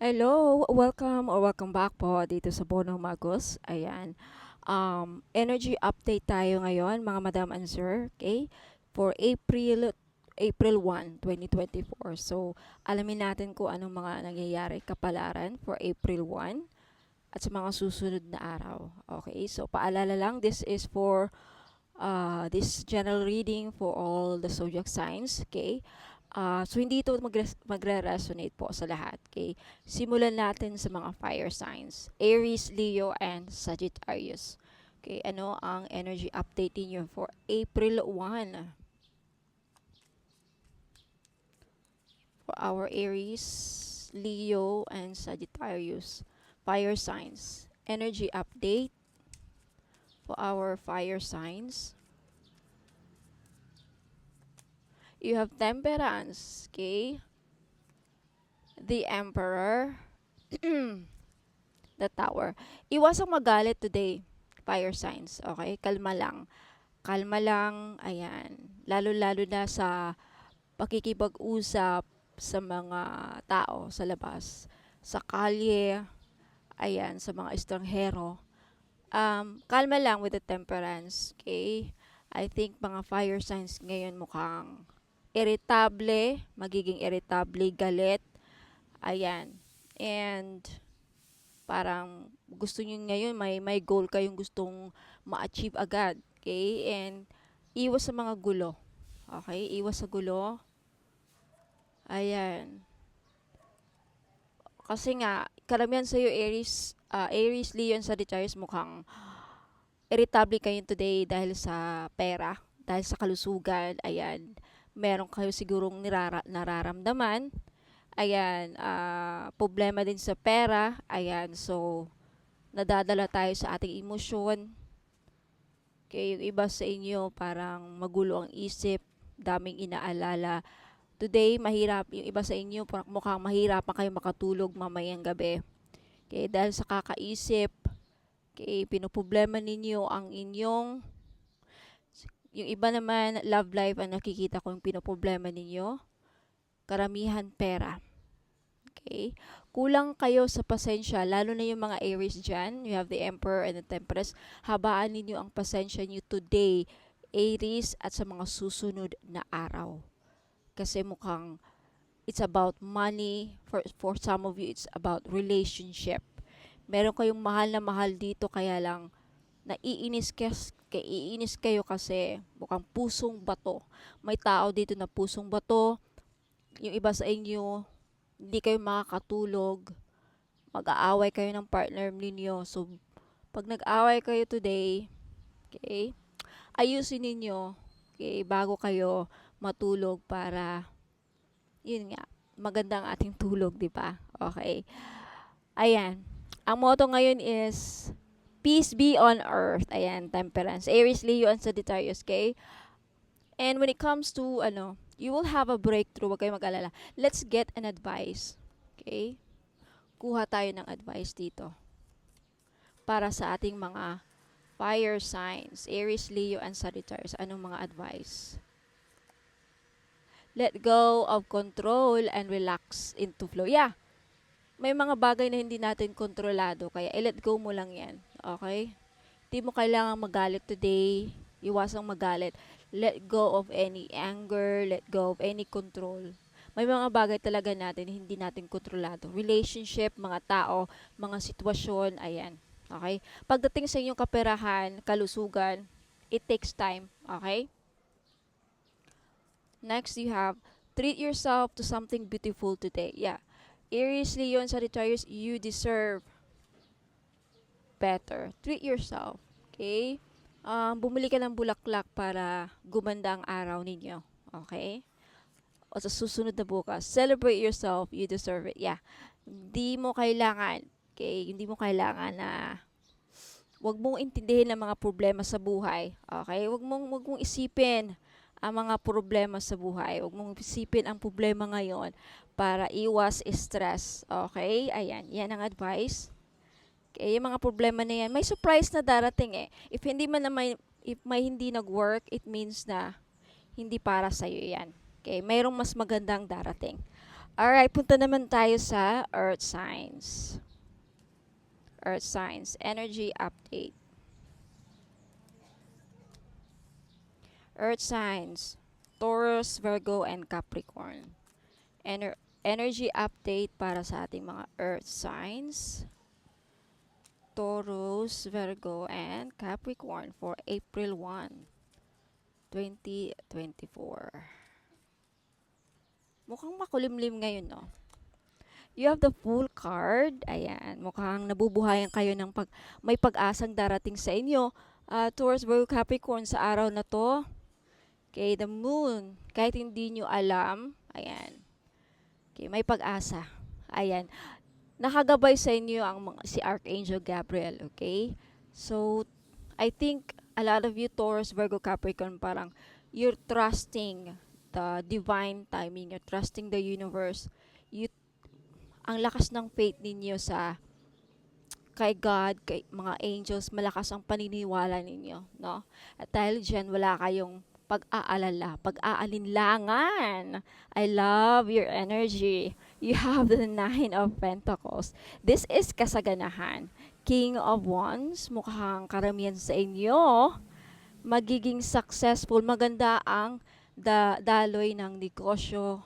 Hello, welcome back po dito sa Bono Magos. Ayan. Energy update tayo ngayon, mga madam and sir, okay? For April 1, 2024. So, alamin natin kung anong mga nangyayari kapalaran for April 1 at sa mga susunod na araw. Okay? So, paalala lang, this is for this general reading for all the zodiac signs, okay? So hindi ito magre-resonate po sa lahat, okay? Simulan natin sa mga fire signs, Aries, Leo, and Sagittarius. Okay, ano ang energy update niyo for April 1? For our Aries, Leo, and Sagittarius fire signs. Energy update for our fire signs. You have Temperance, okay? The Emperor, the Tower. Iwasang magalit today, fire signs, okay? Kalma lang. Kalma lang, ayan. Lalo-lalo na sa pakikipag-usap sa mga tao sa labas. Sa kalye, ayan, sa mga estranghero. Kalma lang with the temperance, okay? I think mga fire signs ngayon mukhang irritable, magiging irritable, galit, ayan. And parang gusto niyo ngayon may goal kayong gustong ma-achieve agad, okay? And iwas sa mga gulo. Okay? Iwas sa gulo. Ayan. Kasi nga karamihan sa iyo Aries, Leo, and Sagittarius mukhang irritable kayo today dahil sa pera, dahil sa kalusugan. Ayan. Meron kayo sigurong nararamdaman. Ayan, problema din sa pera. Ayan, so nadadala tayo sa ating emosyon. Kaya yung iba sa inyo parang magulo ang isip, daming inaalala. Today, mahirap. Yung iba sa inyo mukhang mahirapan kayo makatulog mamayang gabi. Kaya dahil sa kakaisip, kaya pinoproblema ninyo ang inyong, yung iba naman, love life ang nakikita ko yung pinoproblema ninyo. Karamihan pera. Okay? Kulang kayo sa pasensya, lalo na yung mga Aries dyan. You have the Emperor and the Temperance. Habaan ninyo ang pasensya nyo today, Aries, at sa mga susunod na araw. Kasi mukhang it's about money. For some of you, it's about relationship. Meron kayong mahal na mahal dito, kaya lang iinis kayo kasi mukhang pusong bato. May tao dito na pusong bato. Yung iba sa inyo, hindi kayo makakatulog, mag-aaway kayo ng partner ninyo. So, pag nag-aaway kayo today, okay, ayusin ninyo, okay, bago kayo matulog para, yun nga, maganda ang ating tulog, di ba? Okay. Ayan. Ang motto ngayon is, peace be on earth. Ayan, temperance. Aries, Leo, and Sagittarius, okay? And when it comes to, you will have a breakthrough. Huwag kayong mag-alala. Let's get an advice. Okay? Kuha tayo ng advice dito para sa ating mga fire signs, Aries, Leo, and Sagittarius. Anong mga advice? Let go of control and relax into flow. Yeah, may mga bagay na hindi natin kontrolado, kaya i-let go mo lang yan. Okay? Hindi mo kailangan magalit today. Iwasang magalit. Let go of any anger. Let go of any control. May mga bagay talaga natin hindi natin kontrolado. Relationship, mga tao, mga sitwasyon, ayan. Okay? Pagdating sa inyong kaperahan, kalusugan, it takes time. Okay? Next, you have treat yourself to something beautiful today. Yeah. Aries, Leo, and Sagittarius, you deserve better. Treat yourself. Okay? Bumili ka ng bulaklak para gumanda ang araw ninyo. Okay? O sa susunod na bukas, celebrate yourself. You deserve it. Yeah. Hindi mo kailangan, okay? Hindi mo kailangan na wag mong intindihin ang mga problema sa buhay. Okay? Wag mong isipin ang mga problema sa buhay. Wag mong isipin ang problema ngayon para iwas stress. Okay? Ayan. Yan ang advice. Okay, yung mga problema na yan, may surprise na darating eh. If may hindi nag-work, it means na hindi para sa iyo yan. Okay, mayroong mas magandang darating. Alright, punta naman tayo sa Earth Signs. Earth Signs, Energy Update. Earth Signs, Taurus, Virgo, and Capricorn. Energy Update para sa ating mga Earth Signs. Taurus, Virgo, and Capricorn for April 1, 2024. Mukhang makulimlim ngayon, no? You have the Fool card. Ayan, mukhang nabubuhayan kayo ng may pag-asang darating sa inyo. Taurus, Virgo, Capricorn sa araw na to. Okay, the Moon. Kahit hindi nyo alam, ayan. Okay, may pag-asa. Ayan. Nakagabay sa inyo si Archangel Gabriel, okay? So, I think a lot of you Taurus, Virgo, Capricorn, parang you're trusting the divine timing, you're trusting the universe. You ang lakas ng faith ninyo sa kay God, kay mga angels, malakas ang paniniwala ninyo, no? At dahil diyan wala kayong pag-aalala, pag-aalinlangan. I love your energy. You have the Nine of Pentacles. This is kasaganahan. King of Wands, mukhang karamihan sa inyo magiging successful, maganda ang daloy ng negosyo.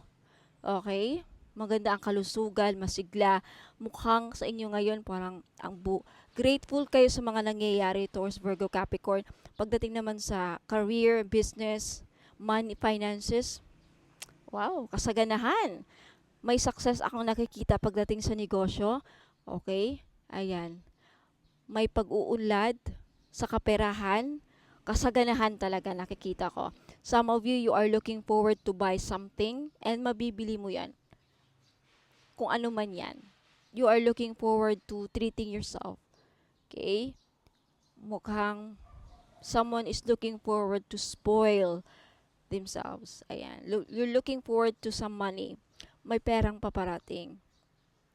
Okay? Maganda ang kalusugan, masigla. Mukhang sa inyo ngayon parang grateful kayo sa mga nangyayari towards Virgo, Capricorn. Pagdating naman sa career, business, money, finances, wow, kasaganahan. May success akong nakikita pagdating sa negosyo. Okay? Ayan. May pag-uunlad sa kaperahan. Kasaganahan talaga nakikita ko. Some of you are looking forward to buy something and mabibili mo yan. Kung ano man yan. You are looking forward to treating yourself. Okay? Mukhang someone is looking forward to spoil themselves. Ayan. You're looking forward to some money. May perang paparating.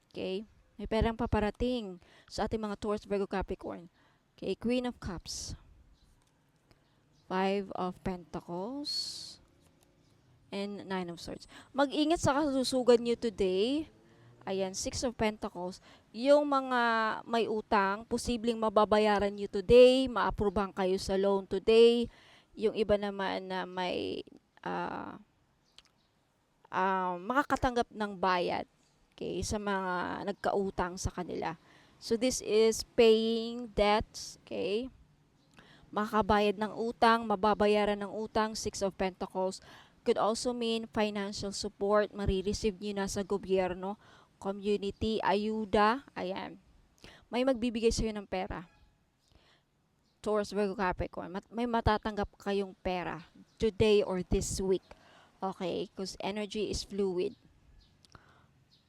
Okay? May perang paparating sa ating mga Taurus, Virgo, Capricorn. Okay? Queen of Cups. Five of Pentacles. And Nine of Swords. Mag-ingat sa kalusugan nyo today. Ayan, Six of Pentacles. Yung mga may utang, posibleng mababayaran nyo today, ma-approvehan kayo sa loan today. Yung iba naman na may makakatanggap ng bayad, okay, sa mga nagkautang sa kanila. So this is paying debts, okay? Makabayad ng utang, mababayaran ng utang, Six of Pentacles. Could also mean financial support, marireceive nyo na sa gobyerno, community, ayuda, ayan. May magbibigay sa'yo ng pera. Taurus, Virgo, Capricorn. May matatanggap kayong pera today or this week. Okay? Because energy is fluid.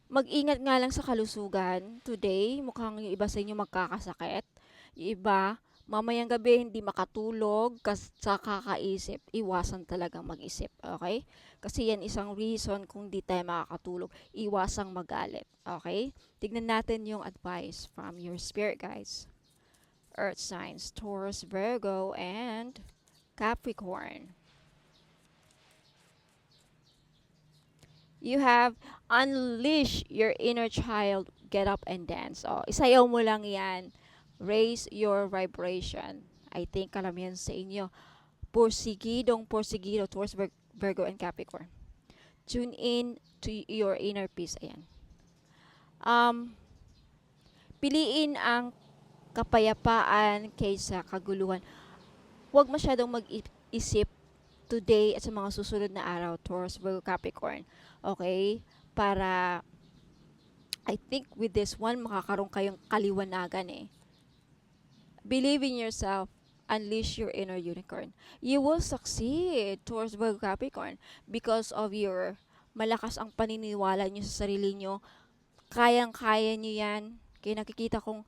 Mag-ingat nga lang sa kalusugan today. Mukhang yung iba sa inyo magkakasakit. Yung iba, mamayang gabi hindi makatulog sa kakaisip. Iwasan talagang mag-isip. Okay? Kasi yan isang reason kung di tayo makakatulog. Iwasang magalit. Okay? Tignan natin yung advice from your spirit guides. Earth signs, Taurus, Virgo, and Capricorn. You have unleash your inner child, get up and dance. Oh, isayaw mo lang yan. Raise your vibration. I think karamihan sa inyo. Porsigido towards Virgo and Capricorn. Tune in to your inner peace. Ayan. Piliin ang kapayapaan kaysa kaguluhan. Huwag masyadong mag-isip today at sa mga susunod na araw, Taurus, Virgo, Capricorn. Okay? Para, I think with this one, makakaroon kayong kaliwanagan eh. Believe in yourself. Unleash your inner unicorn. You will succeed, Taurus, Virgo, Capricorn, because of your malakas ang paniniwala nyo sa sarili nyo. Kayang-kaya nyo yan. Kaya nakikita kong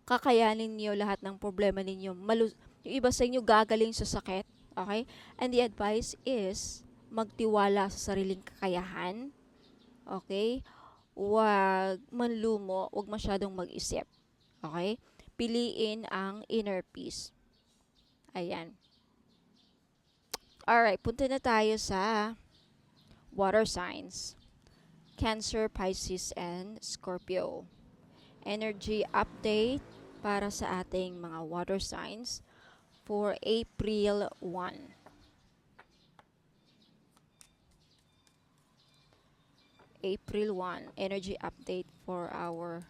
kakayanin nyo lahat ng problema ninyo. Yung iba sa inyo gagaling sa sakit. Okay? And the advice is, magtiwala sa sariling kakayahan. Okay? Huwag manlumo, huwag masyadong mag-isip. Okay? Piliin ang inner peace. Ayan. Alright, punta na tayo sa water signs. Cancer, Pisces, and Scorpio. Energy update para sa ating mga water signs for April 1. April 1, energy update for our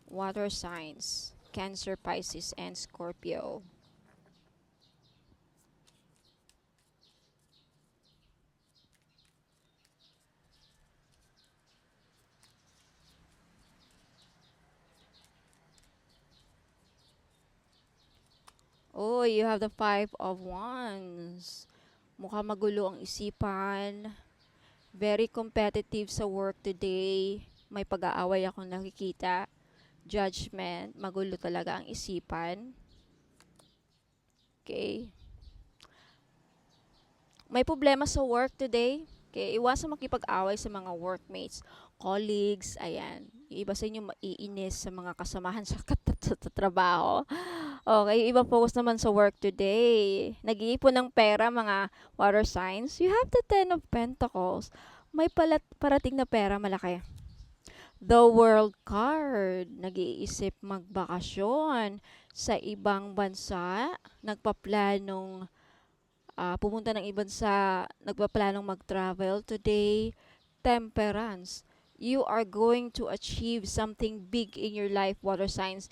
water signs, Cancer, Pisces, and Scorpio. Oh, you have the Five of Wands. Mukhang magulo ang isipan. Very competitive sa work today. May pag-aaway akong nakikita. Judgment. Magulo talaga ang isipan. Okay. May problema sa work today. Okay, iwasan makipag-away sa mga workmates, colleagues, ayan. Yung iba sa inyo maiinis sa mga kasamahan sa trabaho. Okay, yung iba focus naman sa work today. Nag-iipon ng pera, mga water signs. You have the Ten of Pentacles. May parating na pera, malaki. The World card. Nag-iisip magbakasyon sa ibang bansa. Nagpaplanong pumunta ng ibang bansa, nagpaplanong mag-travel today. Temperance. You are going to achieve something big in your life, water signs,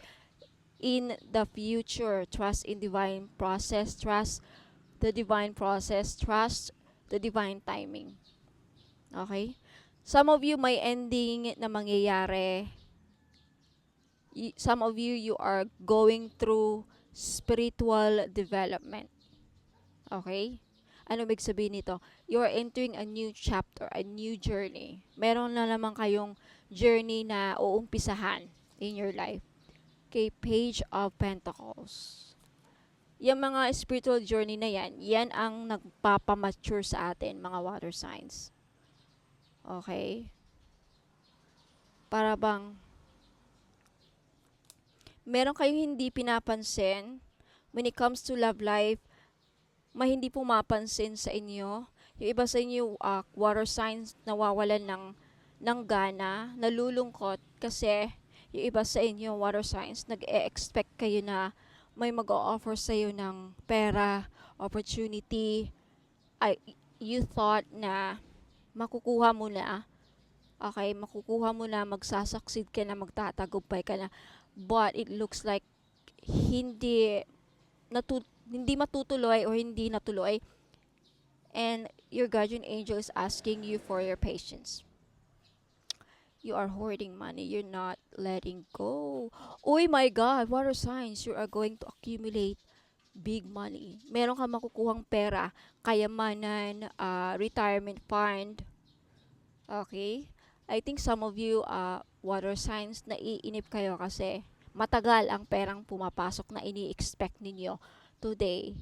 in the future. Trust in divine process. Trust the divine process. Trust the divine timing. Okay? Some of you may ending na mangyayari. Some of you, you are going through spiritual development. Okay? Ano ibig sabihin nito? You are entering a new chapter, a new journey. Meron na naman kayong journey na uumpisahan in your life. Okay, Page of Pentacles. Yung mga spiritual journey na yan, yan ang nagpapamature sa atin, mga water signs. Okay? Para bang meron kayong hindi pinapansin when it comes to love life, hindi pumapansin sa inyo. Yung iba sa inyo, water signs, nawawalan ng gana, nalulungkot kasi yung iba sa inyo, water signs, nag-e-expect kayo na may mag-o-offer sa iyo ng pera, opportunity. You thought na makukuha mo na, okay, makukuha mo na, magsasucceed ka na, magtatagumpay ka na, but it looks like hindi matutuloy or hindi natuloy, and your guardian angel is asking you for your patience. You are hoarding money. You're not letting go. Oh my God, water signs, you are going to accumulate big money. Meron ka makukuhang pera, kayamanan, retirement fund. Okay? I think some of you, water signs, naiinip kayo kasi matagal ang perang pumapasok na ini-expect ninyo today,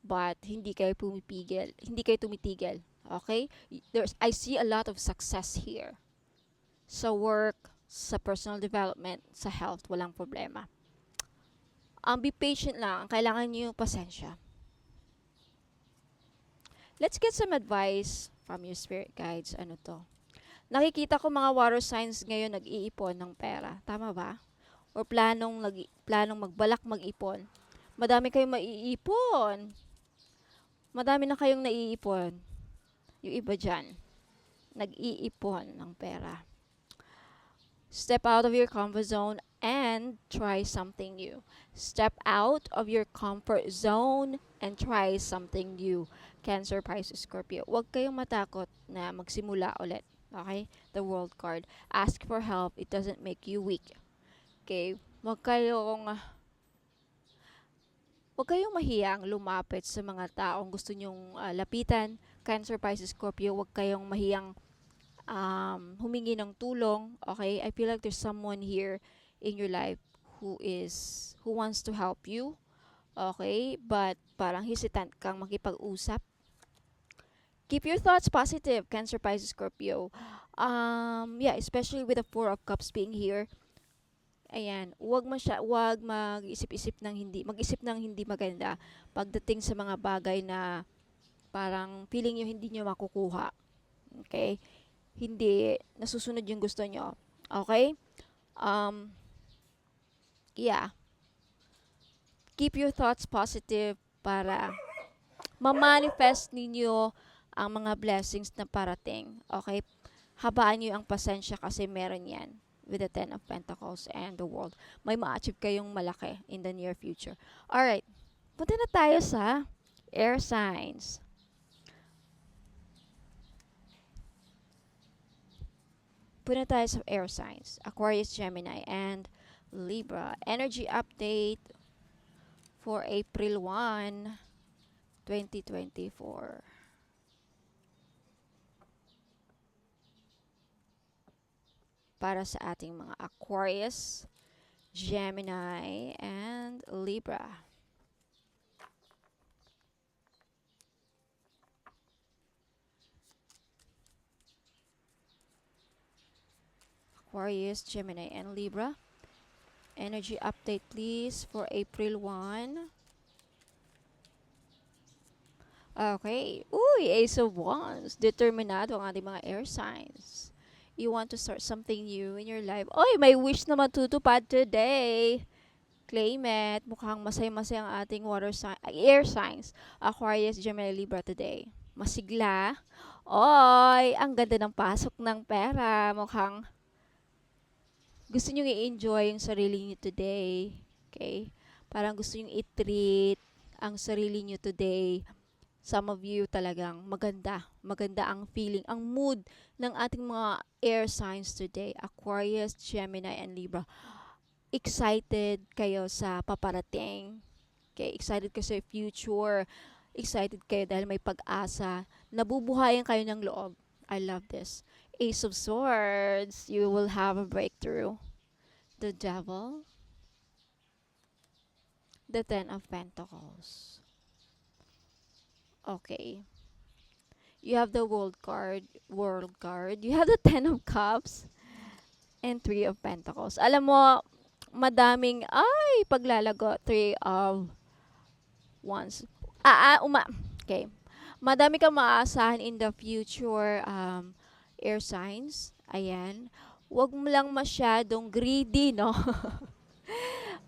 but hindi kayo pumipigil, hindi kayo tumitigil. Okay? I see a lot of success here. Sa work, sa personal development, sa health, walang problema. Be patient lang. Kailangan niyo pasensya. Let's get some advice from your spirit guides. Ano to? Nakikita ko mga water signs ngayon nag-iipon ng pera. Tama ba? Or planong magbalak mag-ipon. Madami kayong maiipon. Madami na kayong naiipon. Yung iba dyan, nag-iipon ng pera. Step out of your comfort zone and try something new. Step out of your comfort zone and try something new. Cancer, Pisces, Scorpio. Huwag kayong matakot na magsimula ulit. Okay? The World card. Ask for help. It doesn't make you weak. Okay? Huwag kayong mahiyang lumapit sa mga taong gusto nyong lapitan. Cancer, Pisces, Scorpio, huwag kayong mahiyang humingi ng tulong. Okay? I feel like there's someone here in your life who wants to help you. Okay? But parang hesitant kang makipag-usap. Keep your thoughts positive, Cancer, Pisces, Scorpio. Especially with the Four of Cups being here. Ayan, wag mag-isip-isip mag-isip ng hindi maganda pagdating sa mga bagay na parang feeling nyo hindi nyo makukuha. Okay? hindi nasusunod yung gusto nyo. Okay? Um, yeah. Keep your thoughts positive para ma-manifest ninyo ang mga blessings na parating. Okay? Habaan nyo ang pasensya kasi meron yan with the Ten of Pentacles and the World. May ma-achieve kayong malaki in the near future. Alright. Punta na tayo sa air signs. Punta tayo sa air signs. Aquarius, Gemini, and Libra. Energy update for April 1, 2024. Para sa ating mga Aquarius, Gemini, and Libra. Aquarius, Gemini, and Libra. Energy update please for April 1. Okay. Uy, Ace of Wands. Determinado ang ating mga air signs. You want to start something new in your life. Oy, may wish na matutupad today. Claim it. Mukhang masaya-masaya ang ating air signs. Aquarius, Gemini, Libra today. Masigla. Oy, ang ganda ng pasok ng pera. Mukhang gusto nyo i-enjoy yung sarili nyo today. Okay? Parang gusto nyo i-treat ang sarili nyo today. Some of you talagang maganda. Maganda ang feeling, ang mood ng ating mga air signs today. Aquarius, Gemini, and Libra. Excited kayo sa paparating. Okay? Excited kayo sa future. Excited kayo dahil may pag-asa. Nabubuhayan kayo ng loob. I love this. Ace of Swords. You will have a breakthrough. The Devil. The Ten of Pentacles. Okay. You have the World card. You have the Ten of Cups. And Three of Pentacles. Alam mo, madaming, paglalago. Three of Wands. Okay. Madami kang maaasahan in the future air signs. Ayan. Huwag mo lang masyadong greedy, no?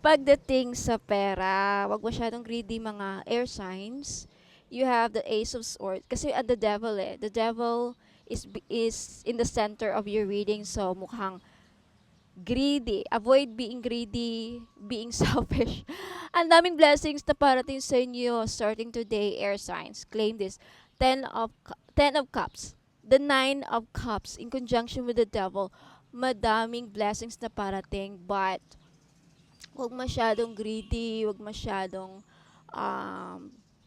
Pagdating sa pera, huwag masyadong greedy mga air signs. You have the Ace of Swords. Kasi the Devil The Devil is in the center of your reading. So, mukhang greedy. Avoid being greedy, being selfish. Ang daming blessings na parating sa inyo starting today, air signs. Claim this. Ten of Cups. The Nine of Cups in conjunction with the Devil. Madaming blessings na parating, but huwag masyadong greedy, huwag masyadong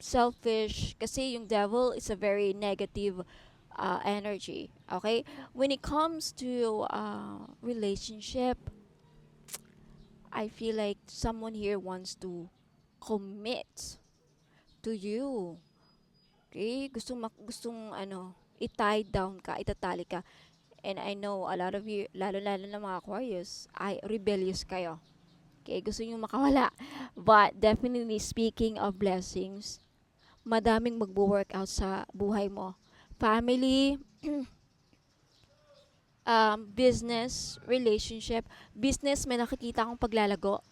selfish, kasi yung Devil is a very negative energy. Okay? When it comes to relationship, I feel like someone here wants to commit to you. Okay? Gustong i-tie down ka, itatali ka. And I know a lot of you, lalo-lalo na mga Aquarius, ay rebellious kayo. Okay? Gusto nyo makawala. But definitely, speaking of blessings, madaming magbo-work out sa buhay mo. Family, business, relationship. Business, may nakikita akong paglalago.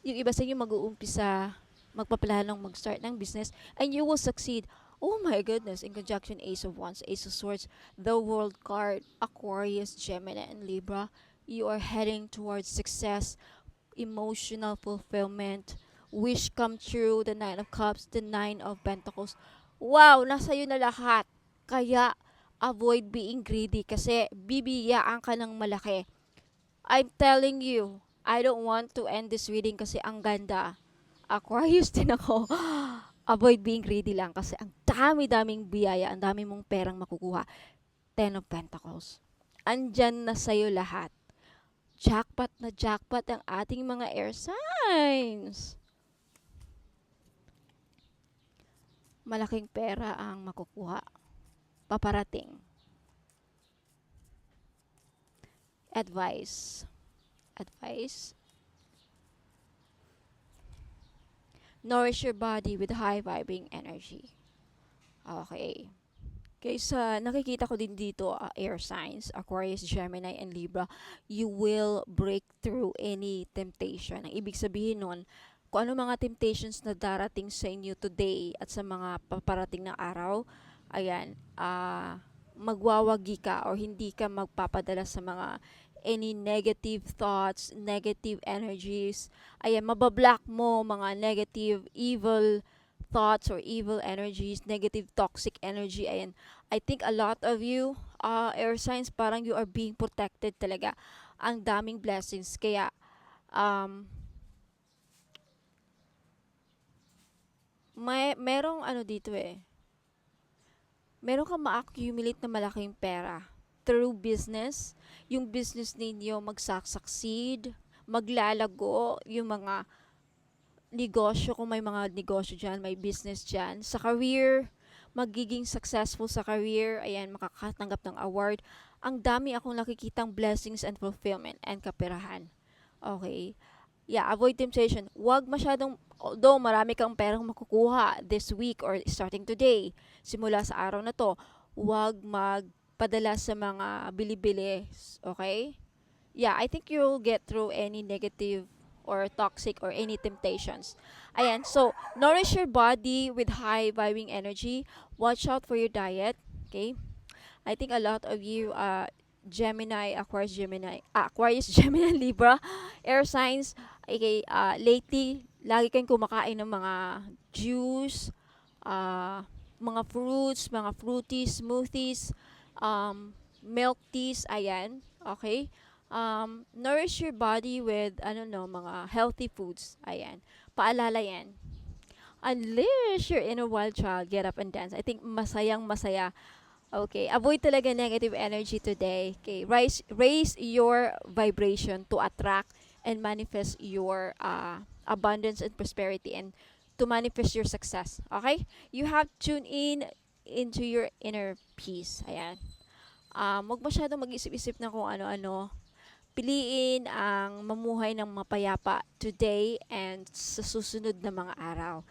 Yung iba sa inyo mag-uumpisa, magpapalanong mag-start ng business, and you will succeed. Oh my goodness, in conjunction Ace of Wands, Ace of Swords, the World card, Aquarius, Gemini, and Libra, you are heading towards success, emotional fulfillment, wish come true, the Nine of Cups, the Nine of Pentacles. Wow, nasa iyo na lahat. Kaya, avoid being greedy kasi bibiyaan ka ng malaki. I'm telling you, I don't want to end this reading kasi ang ganda. Aquarius din ako. Avoid being greedy lang kasi ang dami-daming biyaya, ang dami mong perang makukuha. Ten of Pentacles. Andyan na sa'yo lahat. Jackpot na jackpot ang ating mga air signs. Malaking pera ang makukuha. Paparating. Advice. Nourish your body with high vibing energy. Okay. Okay, sa nakikita ko din dito, air signs, Aquarius, Gemini, and Libra, you will break through any temptation. Ang ibig sabihin nun, kung ano mga temptations na darating sa inyo today at sa mga paparating na araw, ayan, magwawagi ka or hindi ka magpapadala sa mga any negative thoughts, negative energies. Ayan, mabablock mo mga negative, evil thoughts or evil energies, negative toxic energy. Ayan, I think a lot of you, air signs, parang you are being protected talaga. Ang daming blessings. Kaya, um, merong ano dito meron kang ma-accumulate na malaking pera through business. Yung business ninyo magsucceed, maglalago, yung mga negosyo, kung may mga negosyo dyan, may business dyan. Sa career, magiging successful sa career, ayan, makakatanggap ng award. Ang dami akong nakikitang blessings and fulfillment and kaperahan. Okay? Yeah, avoid temptation. Huwag masyadong, although marami kang perang makukuha this week or starting today, simula sa araw na to, huwag magpadala sa mga bili-bili. Okay? Yeah, I think you'll get through any negative or toxic or any temptations. Ayan, so nourish your body with high vibing energy. Watch out for your diet. Okay? I think a lot of you, Gemini, Aquarius, Gemini, Libra, air signs, okay, lately, lagi kayong kumakain ng mga juice, mga fruits, mga fruities, smoothies, milk teas, ayan, okay? Nourish your body with, ano no, mga healthy foods, ayan. Paalala yan. Unleash your inner wild child, get up and dance. I think masayang masaya. Okay, avoid talaga negative energy today. Okay, raise your vibration to attract and manifest your abundance and prosperity and to manifest your success. Okay? You have to tune in into your inner peace. Ayan. Huwag masyadong mag-isip-isip na kung ano-ano. Piliin ang mamuhay ng mapayapa today and sa susunod na mga araw.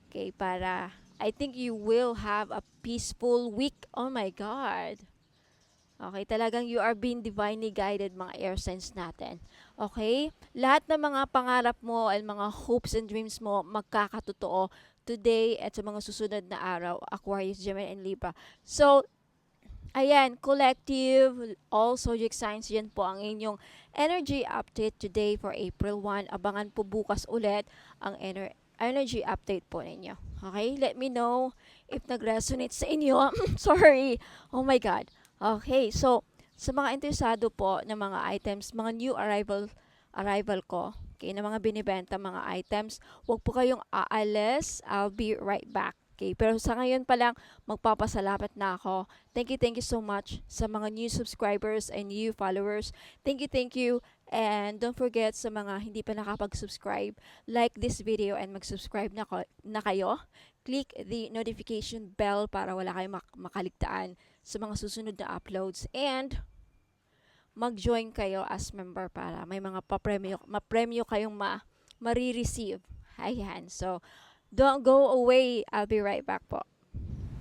Okay, para I think you will have a peaceful week. Oh my God. Okay, talagang you are being divinely guided, mga air signs natin. Okay? Lahat ng mga pangarap mo at mga hopes and dreams mo magkakatotoo today at sa mga susunod na araw, Aquarius, Gemini, and Libra. So, ayan, collective, all zodiac signs, yan po ang inyong energy update today for April 1. Abangan po bukas ulit ang energy update po ninyo. Okay? Let me know if nag-resonate sa inyo. Sorry. Oh my God. Okay. So, sa mga interesado po ng mga items, mga new arrival ko, okay, na mga binibenta mga items, huwag po kayong aalis. I'll be right back. Okay, pero sa ngayon pa lang, magpapasalamat na ako. Thank you so much sa mga new subscribers and new followers. Thank you. And don't forget sa mga hindi pa nakapag-subscribe, like this video and mag-subscribe na kayo. Click the notification bell para wala kayong makaligtaan sa mga susunod na uploads. And mag-join kayo as member para may mga mapremyo kayong ma-receive. Ayan. So, don't go away. I'll be right back po.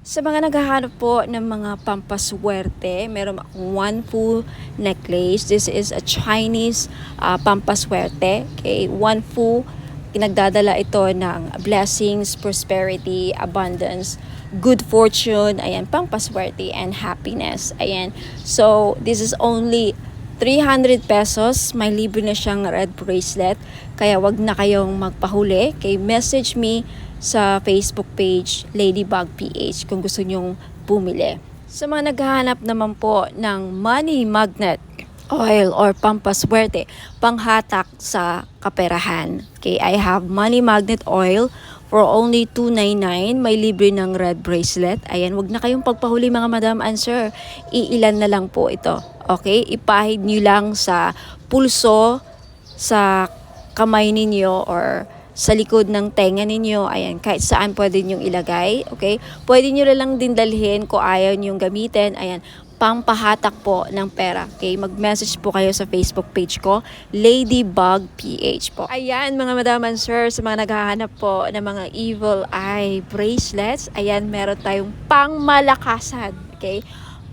Sa mga naghahanap po ng mga pampaswerte, meron akong one full necklace. This is a Chinese pampaswerte. Okay, one full. Nagdadala ito ng blessings, prosperity, abundance, good fortune, ayan, pampaswerte, and happiness. Ayan. So, this is only 300 pesos. May libre na siyang red bracelet. Kaya wag na kayong magpahuli. Okay, message me sa Facebook page Ladybug PH kung gusto nyong bumili. Sa mga naghahanap naman po ng money magnet oil or pampaswerte, panghatak sa kaperahan. Okay, I have money magnet oil for only $2.99. May libre ng red bracelet. Ayan, wag na kayong pagpahuli mga madam and sir. Iilan na lang po ito. Okay, ipahid nyo lang sa pulso, sa kamay ninyo or sa likod ng tenga ninyo. Ayan, kahit saan pwede nyong ilagay. Okay, pwede nyo lang din dalhin kung ayaw nyong gamitin. Ayan, pampahatak po ng pera. Okay, mag-message po kayo sa Facebook page ko, Ladybug PH po. Ayan mga madam and sir, sa mga naghahanap po ng mga evil eye bracelets, ayan, meron tayong pangmalakasan. Okay?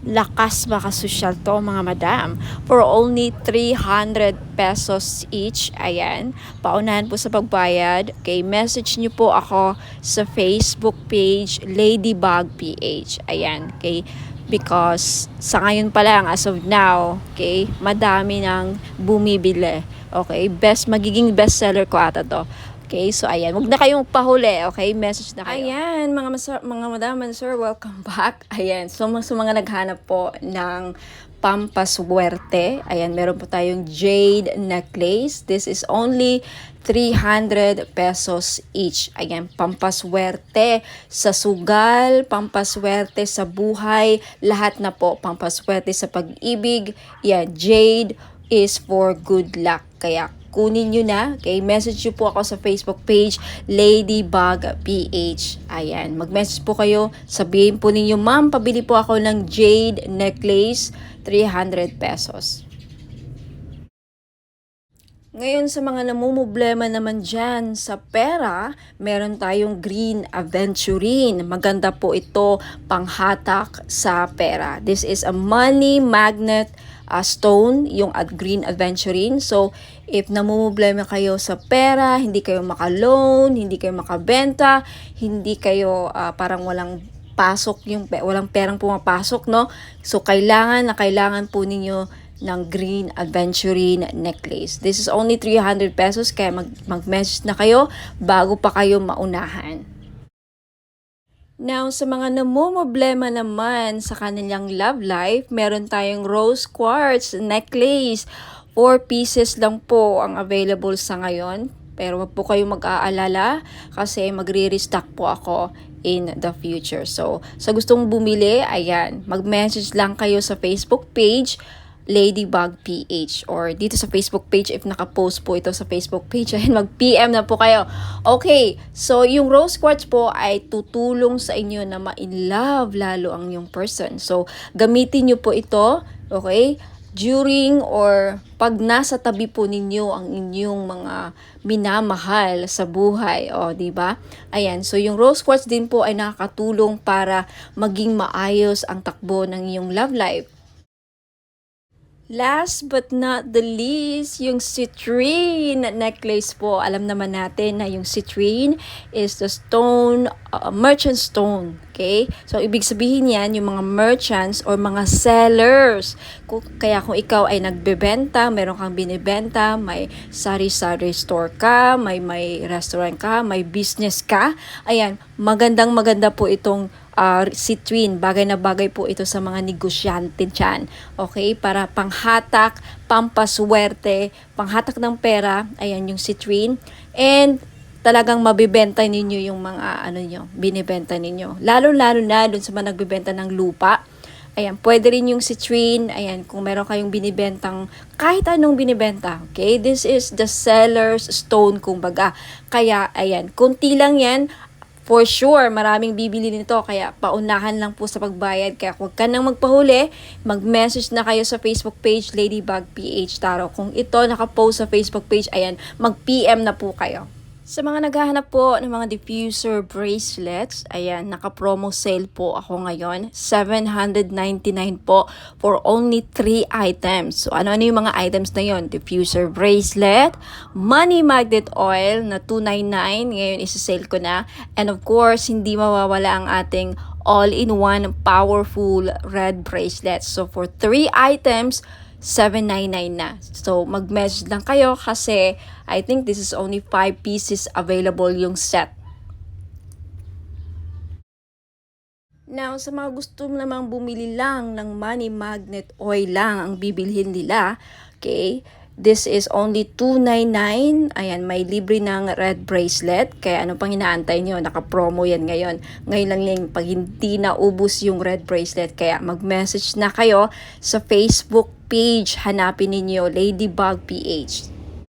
Lakas makasosyal to mga madam. For only 300 pesos each. Ayan. Paunahan po sa pagbayad. Okay, message nyo po ako sa Facebook page Ladybug PH. Ayan. Okay. Because sa ngayon pa lang, as of now, okay, madami nang bumibili. Okay, magiging bestseller ko ata to. Okay, so ayan, wag na kayong pahuli, okay? Message na kayo. Ayan, mga madam and sir, welcome back. Ayan, so mga naghanap po ng pampaswerte. Ayan, meron po tayong jade necklace. This is only 300 pesos each. Ayan, pampaswerte sa sugal, pampaswerte sa buhay, lahat na po, pampaswerte sa pag-ibig. Yan, jade is for good luck. Kaya kunin nyo na. Okay, message nyo po ako sa Facebook page Ladybug PH. Ayan, mag-message po kayo. Sabihin po ninyo, ma'am, pabili po ako ng jade necklace, 300 pesos. Ngayon sa mga namumblema naman dyan sa pera, meron tayong green aventurine. Maganda po ito panghatak sa pera. This is a money magnet stone, yung green aventurine. So, if namumblema kayo sa pera, hindi kayo maka-loan, hindi kayo makabenta, hindi kayo parang walang pasok, walang perang pumapasok, no? So, kailangan po ninyo ng green aventurine necklace. This is only 300 pesos, kaya mag-message na kayo bago pa kayo maunahan. Now, sa mga namumblema naman sa kanilang love life, meron tayong rose quartz necklace. 4 pieces lang po ang available sa ngayon. Pero wag po kayong mag-aalala kasi magre-restock po ako in the future. So, sa gustong bumili, ayan, mag-message lang kayo sa Facebook page Ladybug PH or dito sa Facebook page if naka-post po ito sa Facebook page, ayun, mag-PM na po kayo. Okay, so yung rose quartz po ay tutulong sa inyo na ma-in-love lalo ang yung person. So, gamitin nyo po ito, okay, during or pag nasa tabi po ninyo ang inyong mga minamahal sa buhay, o di ba? Ayan, so yung rose quartz din po ay nakakatulong para maging maayos ang takbo ng iyong love life. Last but not the least, yung citrine necklace po. Alam naman natin na yung citrine is the stone, merchant stone. Okay? So, ibig sabihin yan, yung mga merchants or mga sellers. Kaya kung ikaw ay nagbebenta, meron kang binibenta, may sari-sari store ka, may restaurant ka, may business ka, ayan, maganda po itong citrine, bagay na bagay po ito sa mga negosyante dyan. Okay? Para panghatak, pampaswerte, panghatak ng pera, ayan yung citrine. And talagang mabibenta ninyo yung mga binibenta ninyo. Lalo-lalo na dun sa mga nagbibenta ng lupa. Ayan, pwede rin yung citrine. Ayan, kung meron kayong binibentang kahit anong binibenta. Okay? This is the seller's stone, kumbaga. Kaya, ayan, kunti lang yan. For sure, maraming bibili nito, kaya paunahan lang po sa pagbayad. Kaya huwag ka nang magpahuli, mag-message na kayo sa Facebook page Ladybug PH Taro. Kung ito nakapost sa Facebook page, ayan, mag-PM na po kayo. Sa mga naghahanap po ng mga diffuser bracelets, ayan, naka-promo sale po ako ngayon. 799 po for only 3 items. So, ano yung mga items na yon? Diffuser bracelet, money magnet oil na 299. Ngayon, isa-sale ko na. And of course, hindi mawawala ang ating all-in-one powerful red bracelet. So, for 3 items, 799 na. So, mag-message lang kayo kasi I think this is only 5 pieces available yung set. Now, sa mga gusto namang bumili lang ng money magnet oil lang ang bibilhin nila, okay, this is only 299. Ayan, may libre ng red bracelet. Kaya ano pang inaantay nyo? Naka-promo yan ngayon. Ngayon lang yung pag hindi naubos yung red bracelet. Kaya mag-message na kayo sa Facebook page. Hanapin ninyo Ladybug PH.